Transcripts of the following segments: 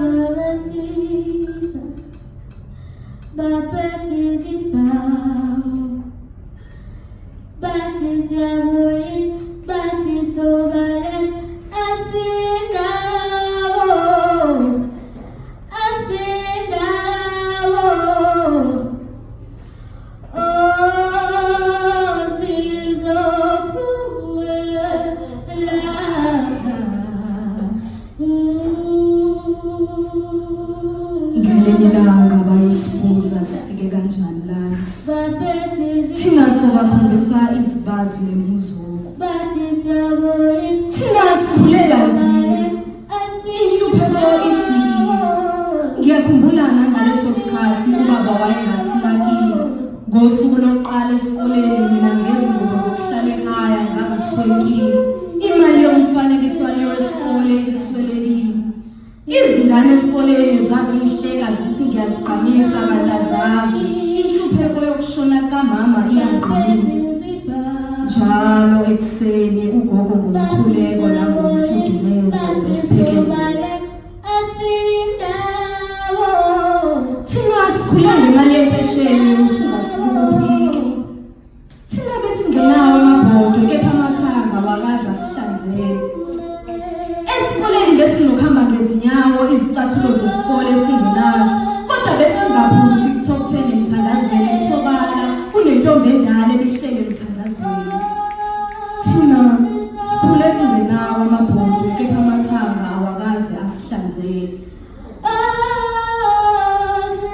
Nababasiza baphethe izibhamu bathi siyabuya bathi sobala asindawo ngelinye ilanga bayosibuza sifike kanjani lana thina sobakhombisa izibazi nemuzoko thina sibulela nzima inhlupheko ithi ngiyakhumbula ngaleso sikhathi ubaba wayengasinakile ngosuku lokuqala esikoleni mina ngezingubo zokuhlala ekhaya ngangiswekile imali yomfanekiswane wesikole iswelekile izingane esikoleni zazingihleka zithi ngiyazigqamisa kanti azazi inhlupheko yokushona kamama iyangiqinisa njalo ekuseni ugogo ngomkhuleko nangomfudumezo besiphekezela thina sikhule ngemali yempesheni usuka sikuphike thina besingenawo amabhodo kepha amathanga wakaza sihlanzeke esikoleni besinokuhamba ngezinyawo izicathulo zesikole esingenazo kodwa besingaphuthi ku-top 10 emthandazweni kusobala kunentombi endala ebihlele emthandazweni thina sikhule singenawo amabhodo kepha amathanga awakaze asihlanzeke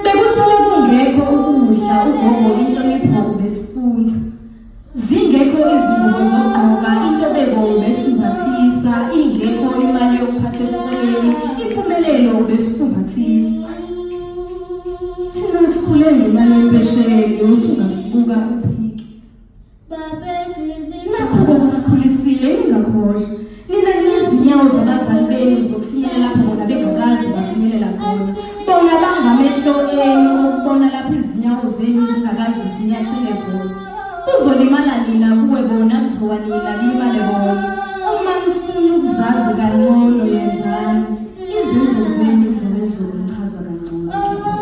bekuthi kungekho ukudla ugogo inhlonipho besifunda zingekho izingubo zokugqoka into beko besimbathisa ingekho imali yokuphatha esikoleni impumelelo besifumbathisa thina sikhule ngemali yempesheni usuka sibuka uphiki nakho bokusikhulisile ningakhohlwa nina nizinyawo zabazali benu zokufinyelela lapho bona bengakazi bafinyelela khona bona bangamehlo enu okubona lapho izinyawo zenu zingakazi zinyathele zona kuzolimala nina kuwe bona kuzowanina limale bona uma nifuna ukuzazi kangcono yenzani izenzo zenu zokuchaza kangcono